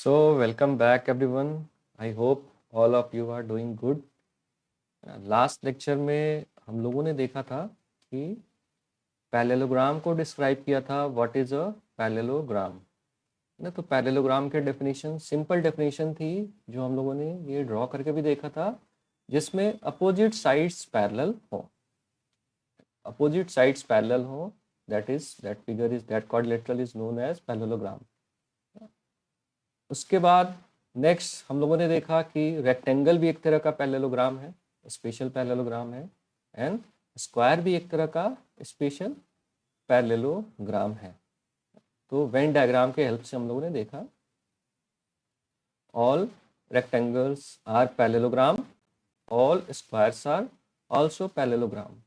Welcome back everyone. I hope all of you are doing good. Last lecture में हम लोगों ने देखा था कि पैरेललोग्राम को डिस्क्राइब किया था. व्हाट इज अ पैरेललोग्राम ना. तो पैरेललोग्राम के डेफिनेशन सिंपल डेफिनेशन थी जो हम लोगों ने ये ड्रॉ करके भी देखा था, जिसमें अपोजिट साइड्स पैरेलल हो. अपोजिट साइड्स पैरेलल हो, that figure is that quadrilateral is known as parallelogram. उसके बाद नेक्स्ट हम लोगों ने देखा कि रेक्टेंगल भी एक तरह का पैरेललोग्राम है, स्पेशल पैरेललोग्राम है, एंड स्क्वायर भी एक तरह का स्पेशल पैरेललोग्राम है. तो वेन डायग्राम के हेल्प से हम लोगों ने देखा all rectangles are parallelogram, all squares are also parallelogram,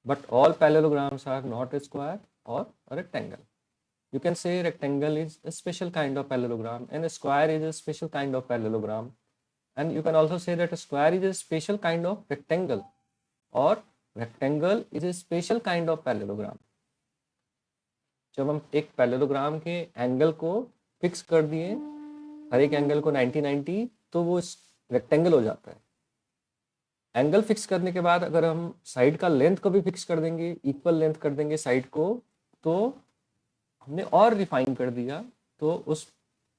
but all parallelograms are not a square or a rectangle. You can say rectangle is a special kind of parallelogram and a square is a special kind of parallelogram, and you can also say that a square is a special kind of rectangle or rectangle is a special kind of parallelogram. जब हम एक parallelogram के angle को fix कर दिए, हर एक angle को 90-90, तो वो रेक्टेंगल हो जाता है. एंगल फिक्स करने के बाद अगर हम साइड का लेंथ को भी फिक्स कर देंगे, इक्वल लेंथ कर देंगे साइड को, तो हमने और रिफाइन कर दिया, तो उस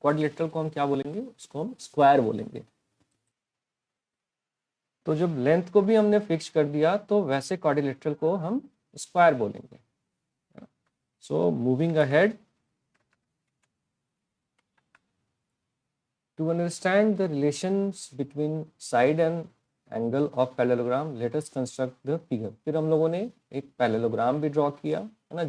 क्वाड्रिलेटरल को हम क्या बोलेंगे, उसको हम स्क्वायर बोलेंगे. तो जब लेंथ को भी हमने फिक्स कर दिया तो वैसे क्वाड्रिलेटरल को हम स्क्वायर बोलेंगे. So moving ahead, to understand the relations between side and angle of parallelogram, let us construct the figure. फिर हम लोगों ने एक पैरेललोग्राम भी ड्रॉ किया है ना,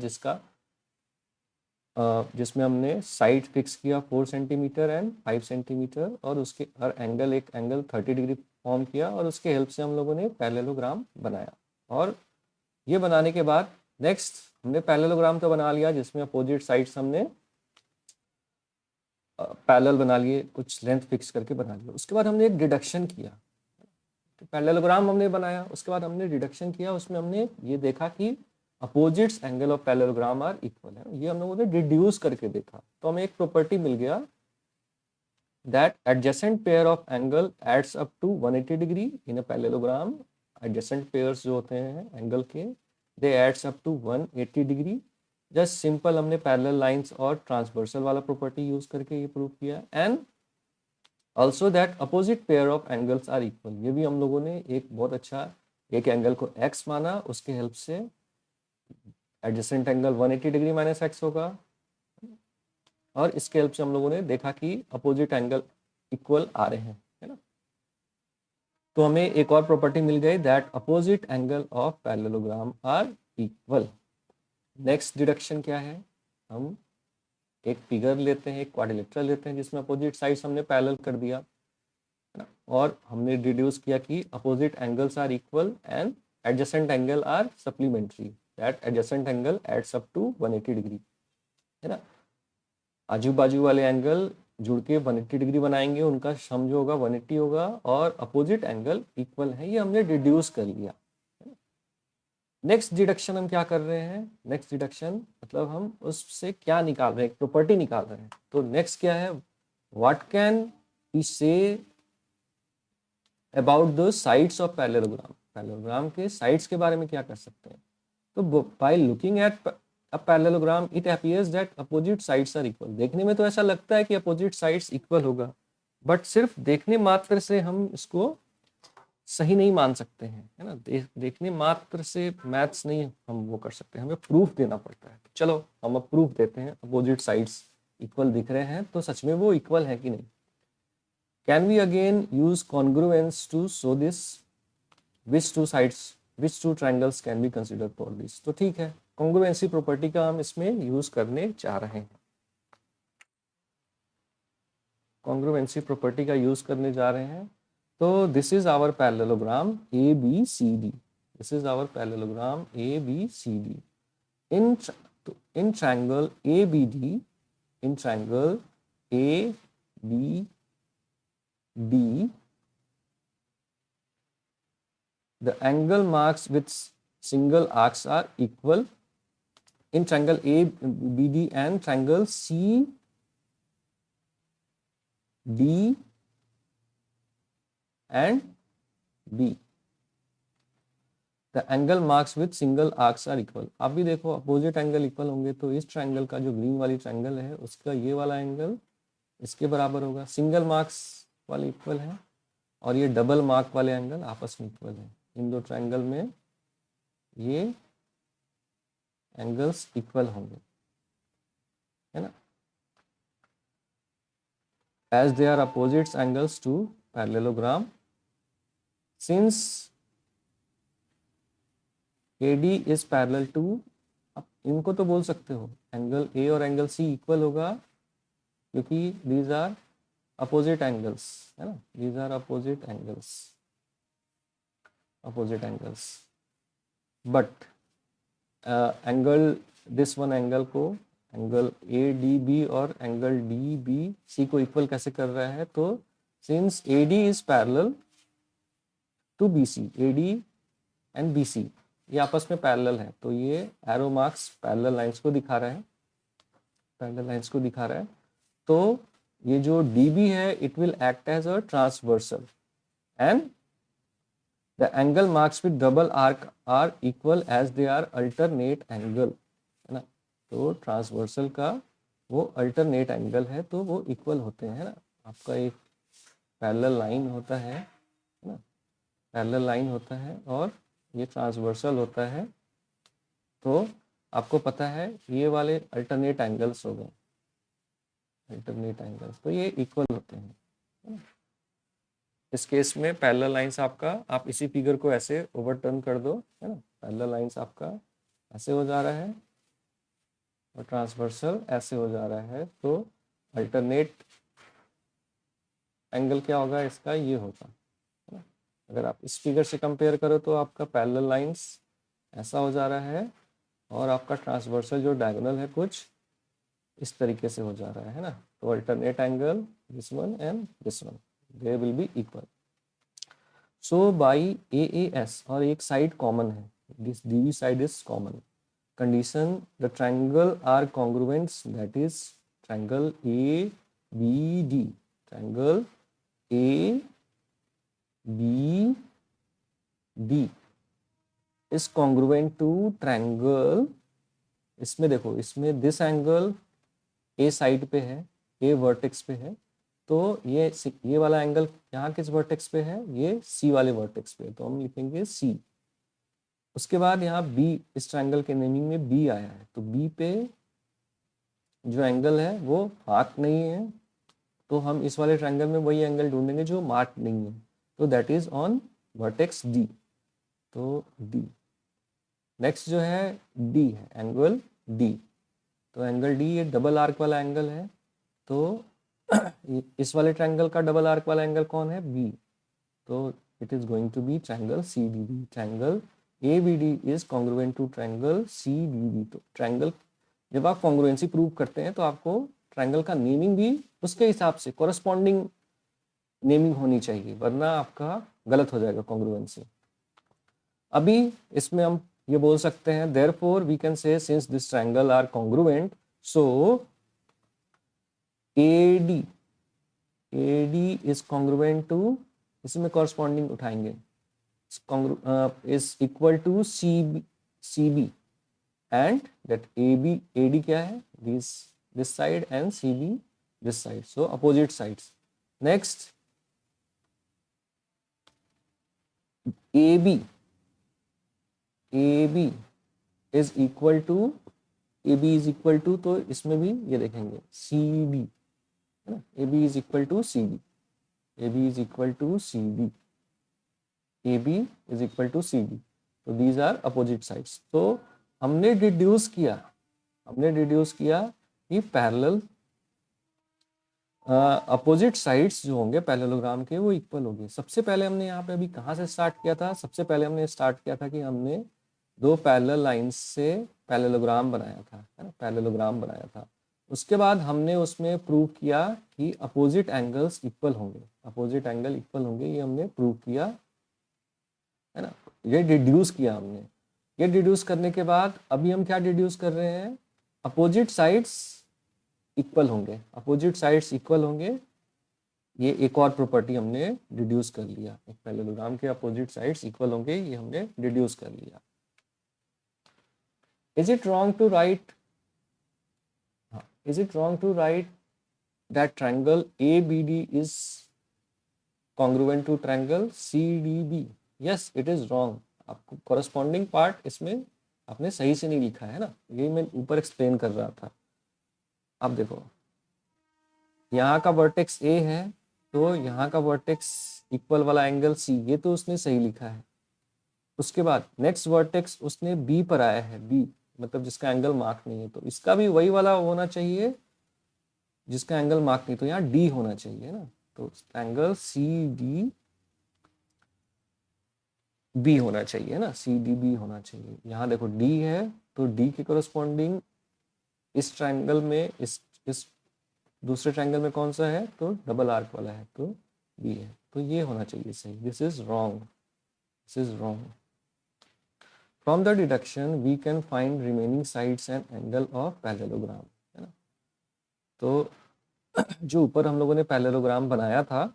जिसमें हमने साइड फिक्स किया 4 सेंटीमीटर एंड 5 सेंटीमीटर, और उसके हर एंगल एक एंगल 30 डिग्री फॉर्म किया, और उसके हेल्प से हम लोगों ने पैरेललोग्राम बनाया. और ये बनाने के बाद नेक्स्ट हमने पैरेललोग्राम तो बना लिया जिसमें अपोजिट साइड्स हमने पैरेलल बना लिए, कुछ लेंथ फिक्स करके बना लिया. उसके बाद हमने एक डिडक्शन किया. तो पैरेललोग्राम हमने बनाया, उसके बाद हमने डिडक्शन किया, उसमें हमने ये देखा कि opposites angle of parallelogram are equal है. ये हम लोगों ने डिड्यूस करके देखा, तो हमें एक प्रॉपर्टी मिल गया that adjacent pair of angle adds up to 180 degree in a parallelogram. Adjacent pairs जो होते हैं एंगल के, they adds up to 180 degree. Just simple हमने पैरेलल लाइंस और ट्रांसवर्सल वाला प्रॉपर्टी यूज करके ये प्रूव किया. And also that opposite pair of angles are equal. ये भी हम लोगों ने एक बहुत अच्छा, एक एंगल को x माना, उसके हेल्प से adjacent angle 180 degree minus x होगा, और इसके हेल्प से हम लोगों ने देखा कि अपोजिट एंगल इक्वल आ रहे हैं, है ना. तो हमें एक और प्रॉपर्टी मिल गई that opposite angle of parallelogram are equal. Next deduction क्या है, हम एक फिगर लेते हैं, एक क्वाड्रिलेटरल लेते हैं जिसमें अपोजिट साइड्स हमने पैरेलल कर दिया, और हमने डिड्यूस किया कि opposite angles are equal and adjacent angle are supplementary, that adjacent angle adds up to 180 degree, है ना. आजू बाजू वाले एंगल जुड़ के 180 डिग्री बनाएंगे, उनका सम जो होगा 180 होगा, और अपोजिट एंगल इक्वल है, ये हमने डिड्यूस कर लिया. नेक्स्ट डिडक्शन हम क्या कर रहे हैं, नेक्स्ट डिडक्शन मतलब हम उससे क्या निकाल रहे हैं, एक प्रॉपर्टी निकाल रहे हैं. तो नेक्स्ट क्या है, what can we say about the sides of parallelogram. Parallelogram के साइड्स के बारे में क्या कर सकते हैं. तो by looking at a parallelogram it appears that opposite sides are equal. देखने में तो ऐसा लगता है कि अपोजिट साइड्स इक्वल होगा, बट सिर्फ देखने मात्र से हम इसको सही नहीं मान सकते हैं, है ना. देखने मात्र से मैथ्स नहीं हम वो कर सकते, हमें प्रूफ देना पड़ता है. चलो हम अब प्रूफ देते हैं. अपोजिट साइड्स इक्वल दिख रहे हैं, तो सच में वो इक्वल है कि नहीं. Can we again use congruence to show this, which two triangles can be consider for this. तो ठीक है, कॉन्ग्रुएंसी प्रॉपर्टी का हम इसमें यूज करने जा रहे हैं. कॉन्ग्रुएंसी प्रॉपर्टी का यूज करने जा रहे हैं. तो this is our parallelogram ABCD. This is our parallelogram ABCD. In triangle ABD, in triangle ABD, the angle marks with single arcs are equal. In triangle ABD and triangle CBD, d and b, the angle marks with single arcs are equal. आप भी देखो opposite angle equal होंगे तो इस triangle का जो green वाली triangle है उसका ये वाला एंगल इसके बराबर होगा, सिंगल मार्क्स वाले इक्वल है, और ये डबल मार्क वाले एंगल आपस में इक्वल है। इन दो ट्रायंगल में ये एंगल्स इक्वल होंगे, है ना, as they are opposite angles to parallelogram, since AD is parallel to, अब इनको तो बोल सकते हो एंगल A और एंगल C इक्वल होगा क्योंकि these are opposite angles, है ना, these are opposite angles, but angle this one angle को एंगल ADB और एंगल DBC को इक्वल कैसे कर रहा है, तो since AD is parallel to BC, AD and BC ये आपस में पैरेलल है, तो ये एरो मार्क्स पैरेलल लाइंस को दिखा रहा है, पैरेलल लाइंस को दिखा रहा है। तो ये जो DB है it will act as a transversal and the angle marks with double arc are equal as they are alternate angle, है ना, तो ट्रांसवर्सल का वो अल्टरनेट एंगल है तो वो इक्वल होते हैं ना। आपका एक पैरेलल लाइन होता है ना, पैरेलल लाइन होता है और ये ट्रांसवर्सल होता है, तो आपको पता है ये वाले अल्टरनेट एंगल्स हो गए, अल्टरनेट एंगल्स, तो ये इक्वल होते हैं, है ना? इस केस में पैरेलल लाइंस आपका, आप इसी फिगर को ऐसे ओवरटर्न कर दो, है ना, पैरेलल लाइंस आपका ऐसे हो जा रहा है और ट्रांसवर्सल ऐसे हो जा रहा है, तो अल्टरनेट एंगल क्या होगा इसका, ये होगा, है ना। अगर आप इस फिगर से कंपेयर करो तो आपका पैरेलल लाइंस ऐसा हो जा रहा है और आपका ट्रांसवर्सल जो डायगोनल है कुछ इस तरीके से हो जा रहा है ना, तो alternate angle this one and this one they will be equal. So by AAS और एक साइड कॉमन है, this DB side is common. Condition the triangle are congruents, that is triangle ABD, triangle ABD is congruent to triangle, इसमें देखो इसमें this angle A side पे है, A vertex पे है, तो ये वाला एंगल यहाँ किस वर्टेक्स पे है, ये C वाले वर्टेक्स पे, तो हम लिखेंगे C। उसके बाद यहाँ B, इस ट्रायंगल के नेमिंग में B आया है, तो B पे जो एंगल है वो मार्क नहीं है, तो हम इस वाले ट्रायंगल में वही एंगल ढूंढेंगे जो मार्क नहीं है, तो that is on vertex D, तो D। नेक्स्ट जो है D है, एंगल D, तो एंगल D ये डबल आर्क वाला एंगल है, तो इस वाले ट्रायंगल का डबल आर्क वाला एंगल कौन है, B, तो it is going to be triangle CDB। Triangle ABD is congruent to triangle CDB। तो ट्रायंगल जब आप कॉन्ग्रुएंसी प्रूव करते हैं तो आपको ट्रायंगल का नेमिंग भी उसके हिसाब से कॉरस्पॉन्डिंग नेमिंग होनी चाहिए, वरना आपका गलत हो जाएगा कॉन्ग्रुएंसी। अभी इसमें हम ये बोल सकते हैं therefore we can say since this triangle are congruent, so AD is congruent to, इसमें corresponding उठाएंगे, is equal to CB and that AD क्या है, this side and CB this side, so opposite sides. Next AB is equal to, AB is equal to, तो इसमें भी ये देखेंगे CB, है ना, AB is equal to CB, AB is equal to CB, AB is equal to CB, तो these are opposite sides। तो हमने डिड्यूस किया कि पैरेलल अपोजिट साइड्स जो होंगे पैरेललोग्राम के वो इक्वल होंगे। सबसे पहले हमने यहाँ पे अभी कहाँ से स्टार्ट किया था, सबसे पहले हमने स्टार्ट किया था कि हमने दो पैरेलल लाइंस से पैरेललोग्राम बनाया था, है ना, पैरेललोग्राम बनाया था। उसके बाद हमने उसमें प्रूव किया कि अपोजिट एंगल्स इक्वल होंगे, अपोजिट एंगल इक्वल होंगे, ये हमने प्रूव किया, है ना, ये डिड्यूस किया हमने। ये डिड्यूस करने के बाद अभी हम क्या डिड्यूस कर रहे हैं, अपोजिट साइड्स इक्वल होंगे, अपोजिट साइड्स इक्वल होंगे ये एक और प्रॉपर्टी हमने डिड्यूस कर लिया, एक पैरेललोग्राम के अपोजिट साइड्स इक्वल होंगे, ये हमने डिड्यूस कर लिया। Is it wrong to write that triangle ABD is congruent to triangle CDB? Yes, it is wrong. आपको corresponding part इसमें आपने सही से नहीं लिखा है ना, ये मैं ऊपर एक्सप्लेन कर रहा था। अब देखो, यहाँ का वर्टेक्स A है तो यहाँ का वर्टेक्स इक्वल वाला एंगल C, ये तो उसने सही लिखा है। उसके बाद नेक्स्ट वर्टेक्स उसने B पर आया है, B मतलब जिसका एंगल मार्क नहीं है, तो इसका भी वही वाला होना चाहिए जिसका एंगल मार्क नहीं, तो यहाँ D होना चाहिए ना, तो एंगल CD B होना चाहिए ना, CDB होना चाहिए। यहाँ देखो D है तो D के कोरस्पॉन्डिंग इस ट्रायंगल में इस दूसरे ट्रायंगल में कौन सा है, तो डबल आर्क वाला है, तो B है, तो ये होना चाहिए सही। This is wrong, this is wrong. From the deduction we can find remaining sides and angle of parallelogram, है ना। तो जो ऊपर हम लोगों ने पैरेललोग्राम बनाया था,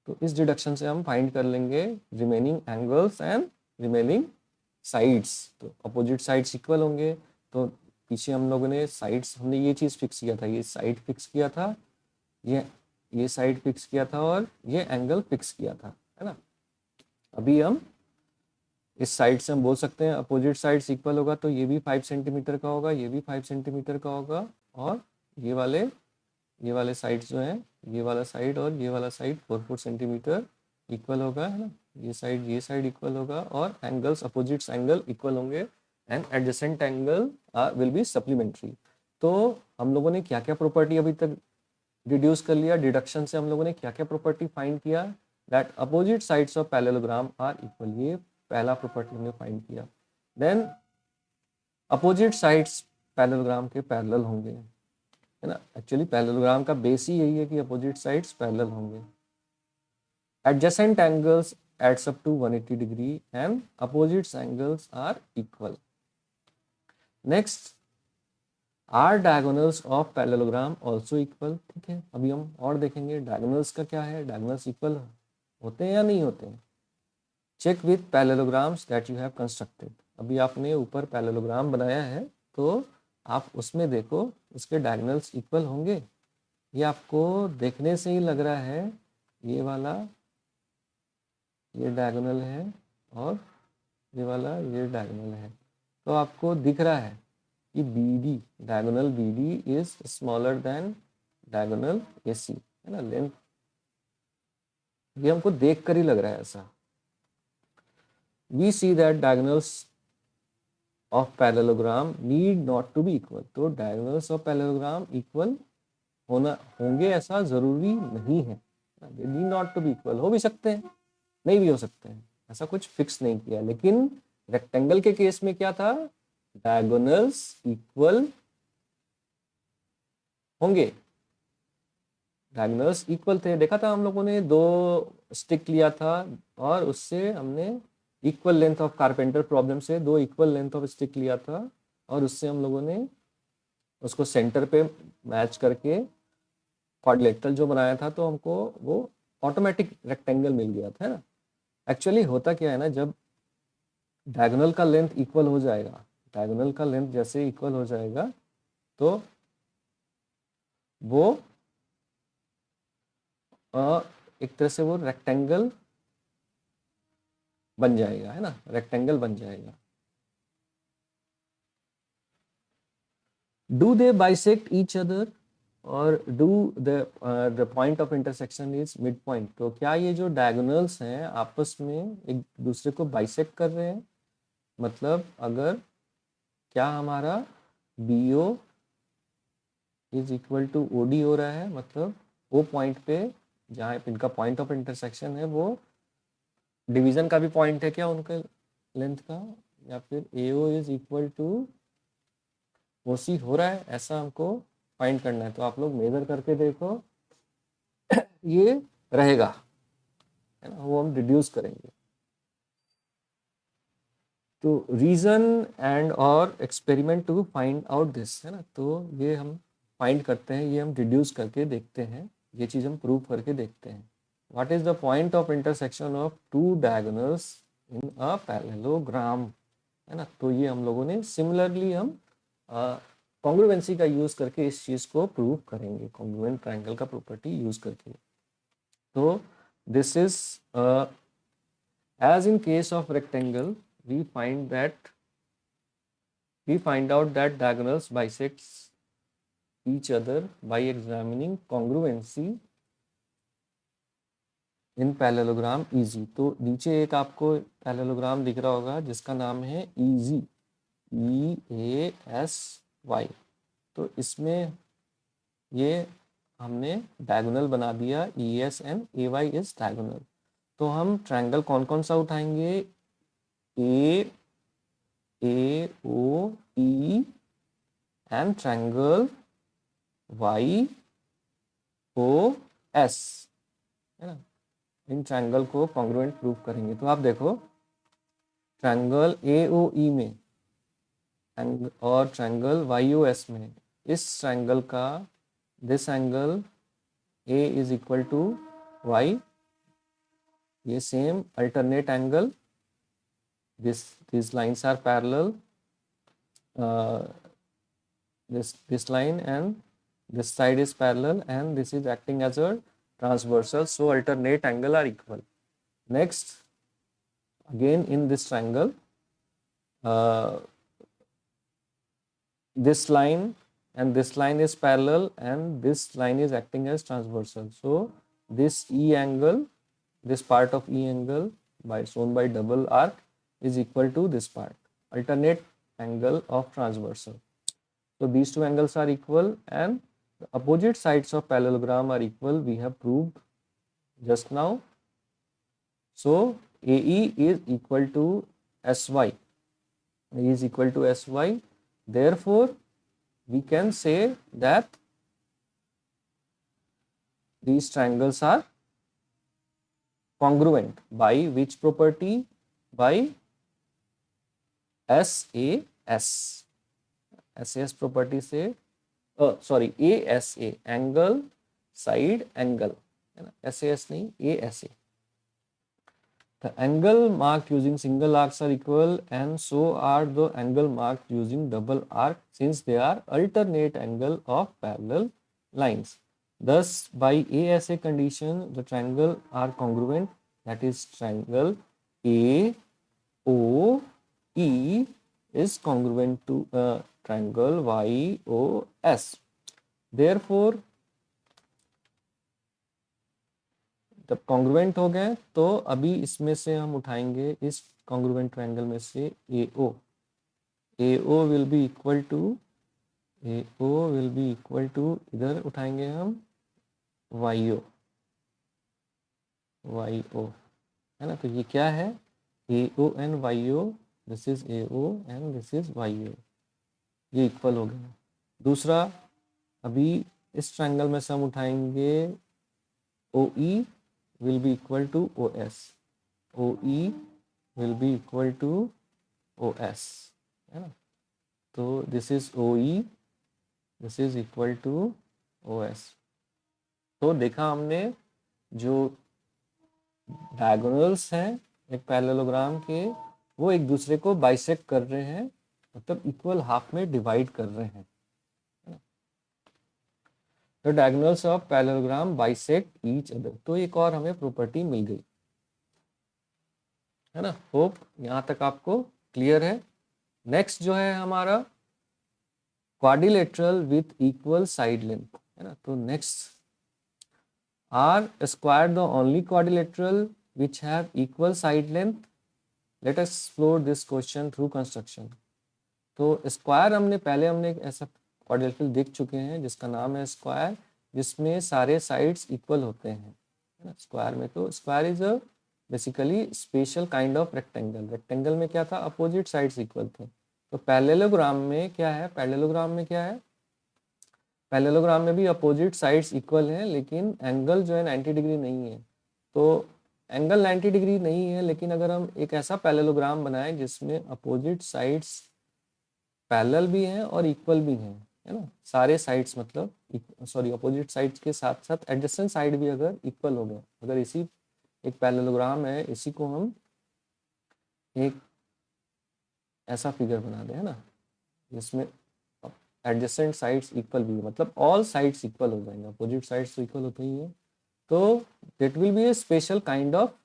तो इस डिडक्शन से हम फाइंड कर लेंगे remaining angles and remaining sides. तो अपोजिट साइड्स इक्वल होंगे, तो पीछे हम लोगों ने साइड्स, हमने ये चीज़ फिक्स किया था, ये साइड फिक्स किया था, ये साइड फिक्स किया था और ये एंगल फिक्स किया था, है ना। अभी हम इस साइड से हम बोल सकते हैं अपोजिट साइड्स इक्वल होगा, तो ये भी 5 सेंटीमीटर का होगा, ये भी 5 सेंटीमीटर का होगा, और ये वाले साइड्स जो हैं, ये वाला साइड और ये वाला साइड 4 सेंटीमीटर इक्वल होगा, है ना। ये साइड इक्वल होगा, और एंगल्स अपोजिट्स एंगल इक्वल होंगे, and adjacent angle will be supplementary. तो हम लोगों ने क्या क्या प्रॉपर्टी अभी तक डिड्यूस कर लिया, डिडक्शन से हम लोगों ने क्या क्या प्रॉपर्टी फाइंड किया, that opposite sides of parallelogram are equal, ये पहला प्रॉपर्टी हमने फाइंड किया। देन अपोजिट साइड्स पैरेललोग्राम के पैरेलल होंगे, है ना। एक्चुअली पैरेललोग्राम का बेस ही यही है कि अपोजिट साइड्स पैरेलल होंगे। Adjacent angles adds up to 180 degree and opposites angles are equal. Next, are diagonals of parallelogram also equal. ठीक है, अभी हम और देखेंगे डायगोनल्स का क्या है, डायगोनल्स इक्वल होते हैं या नहीं होते हैं। Check with parallelograms that you have constructed. अभी आपने ऊपर पैरेललोग्राम बनाया है, तो आप उसमें देखो उसके डायगोनल्स इक्वल होंगे। ये आपको देखने से ही लग रहा है, ये वाला ये डायगोनल है और ये वाला ये डायगोनल है, तो आपको दिख रहा है कि BD diagonal BD is smaller than diagonal AC, है ना। लेंथ ये हमको देख कर ही लग रहा है ऐसा। We see that diagonals of parallelogram need not to be equal। तो diagonals of parallelogram equal होंगे ऐसा जरूरी नहीं है। They need not to be equal, हो भी सकते हैं, नहीं भी हो सकते हैं, ऐसा कुछ फिक्स नहीं किया। लेकिन रेक्टेंगल के केस में क्या था, डायगोनल्स इक्वल होंगे, डायगोनल्स इक्वल थे। देखा था हम लोगों ने, 2 स्टिक लिया था और उससे हमने equal length of carpenter problem से 2 इक्वल लेंथ ऑफ स्टिक लिया था, और उससे हम लोगों ने उसको सेंटर पे मैच करके क्वाड्रिलेटरल जो बनाया था, तो हमको वो ऑटोमेटिक रेक्टेंगल मिल गया था, है ना। एक्चुअली होता क्या है ना, जब डायगोनल का लेंथ इक्वल हो जाएगा, डायगोनल का लेंथ जैसे इक्वल हो जाएगा, तो वो एक तरह से वो रेक्टेंगल बन जाएगा, है ना, रेक्टेंगल बन जाएगा। Do they bisect each other और do the point of intersection is mid point. तो क्या ये जो डायगोनल्स हैं आपस में एक दूसरे को बाइसेक्ट कर रहे हैं, मतलब अगर क्या हमारा BO is equal to OD हो रहा है, मतलब वो पॉइंट पे जहाँ इनका पॉइंट ऑफ इंटरसेक्शन है वो डिवीजन का भी पॉइंट है क्या उनका लेंथ का, या फिर AO is equal to OC हो रहा है, ऐसा हमको फाइंड करना है। तो आप लोग मेजर करके देखो, ये रहेगा, है ना, वो हम डिड्यूस करेंगे। तो रीजन एंड और experiment to find out this, है ना। तो ये हम फाइंड करते हैं, ये हम डिड्यूस करके देखते हैं ये चीज़ हम प्रूव करके देखते हैं। What is the point of intersection of two diagonals in a parallelogram, है ना। तो ये हम लोगों ने सिमिलरली हम कॉन्ग्रुएंसी का यूज करके इस चीज को प्रूव करेंगे, कॉन्ग्रुएंट ट्रायंगल का प्रॉपर्टी यूज करके। तो this is as in case of rectangle, we find out that diagonals bisects each other by examining congruency in parallelogram EZ। तो नीचे एक आपको पैरेललोग्राम दिख रहा होगा जिसका नाम है EZ, EASY। तो इसमें ये हमने डायगोनल बना दिया, ES and AY is diagonal. तो हम ट्रायंगल कौन कौन सा उठाएंगे, AOE एंड ट्रायंगल YOS, है ना। इन ट्रायंगल को कॉन्ग्रुएंट प्रूव करेंगे। तो आप देखो ट्रायंगल AOE में और ट्रायंगल YOS में, इस ट्रायंगल का this angle A is equal to Y, ये same alternate angle, these lines are parallel, this line and this side is parallel and this is acting as a transversal, so alternate angle are equal. Next, again in this triangle, this line and this line is parallel and this line is acting as transversal, so this E angle, this part of E angle shown by double arc is equal to this part, alternate angle of transversal. So these two angles are equal and the opposite sides of parallelogram are equal, we have proved just now. So AE is equal to SY, A is equal to SY, therefore we can say that these triangles are congruent by which property, by SAS, SAS property से sorry ASA, angle side angle, है ना, SAS नहीं ASA। The angle marked using single arcs are equal and so are the angle marked using double arc since they are alternate angle of parallel lines. Thus by ASA condition the triangle are congruent, that is triangle AOE is congruent to triangle YOS. Therefore जब congruent हो गए तो अभी इसमें से हम उठाएंगे इस कॉन्ग्रुएंट ट्रायंगल में से AO will be equal to इधर उठाएंगे हम YO, है ना। तो ये क्या है, AO and YO, this is AO and this is YO, ये इक्वल हो गया। दूसरा, अभी इस ट्रायंगल में से हम उठाएंगे OE will be equal to OS, OE will be equal to OS, है ना। तो this is OE, this is equal to OS। तो देखा हमने जो डायगोनल्स हैं एक पैरेललोग्राम के, वो एक दूसरे को बाइसेक्ट कर रहे हैं, मतलब इक्वल हाफ में डिवाइड कर रहे हैं। The diagonals of parallelogram bisect each other। तो एक और हमें प्रॉपर्टी मिल गई, है ना। होप यहाँ तक आपको क्लियर है। नेक्स्ट जो है हमारा quadrilateral with equal side length, है ना। तो next, are square the only quadrilateral which have equal side length? Let us explore this question through construction. तो स्क्वायर हमने एक ऐसा क्वाड्रिलेटरल देख चुके हैं जिसका नाम है स्क्वायर, जिसमें सारे साइड्स इक्वल होते हैं, है ना। स्क्वायर में तो square is a basically special kind of rectangle. Rectangle में क्या था, अपोजिट साइड्स इक्वल थे। तो पैरेललोग्राम में क्या है, पैरेललोग्राम में भी अपोजिट साइड्स इक्वल हैं, लेकिन एंगल जो है 90 डिग्री नहीं है। तो एंगल 90 डिग्री नहीं है, लेकिन अगर हम एक ऐसा पैरेललोग्राम बनाएं जिसमें अपोजिट साइड्स पैरेलल भी हैं और इक्वल भी हैं, है ना, सारे साइड्स मतलब सॉरी अपोजिट साइड्स के साथ साथ एडजेसेंट साइड भी अगर इक्वल हो गए, अगर इसी एक पैरेललोग्राम है, इसी को हम एक ऐसा फिगर बना दें, है ना, जिसमें एडजेसेंट साइड्स इक्वल भी, मतलब ऑल साइड्स इक्वल हो जाएंगे, अपोजिट साइड्स तो इक्वल होते ही है, तो that will be A special kind of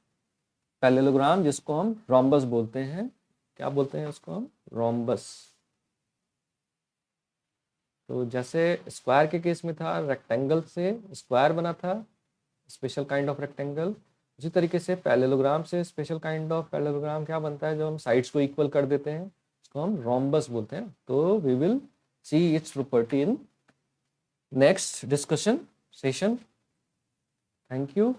parallelogram जिसको हम रोम्बस बोलते हैं। क्या बोलते हैं उसको हम? रोम्बस। तो जैसे स्क्वायर के केस में था, रेक्टेंगल से स्क्वायर बना था, स्पेशल काइंड ऑफ रेक्टेंगल, उसी तरीके से पैरेललोग्राम से स्पेशल काइंड ऑफ पैरेललोग्राम क्या बनता है, जो हम साइड्स को इक्वल कर देते हैं, उसको हम रोम्बस बोलते हैं। तो we will see its property in next discussion session. Thank you.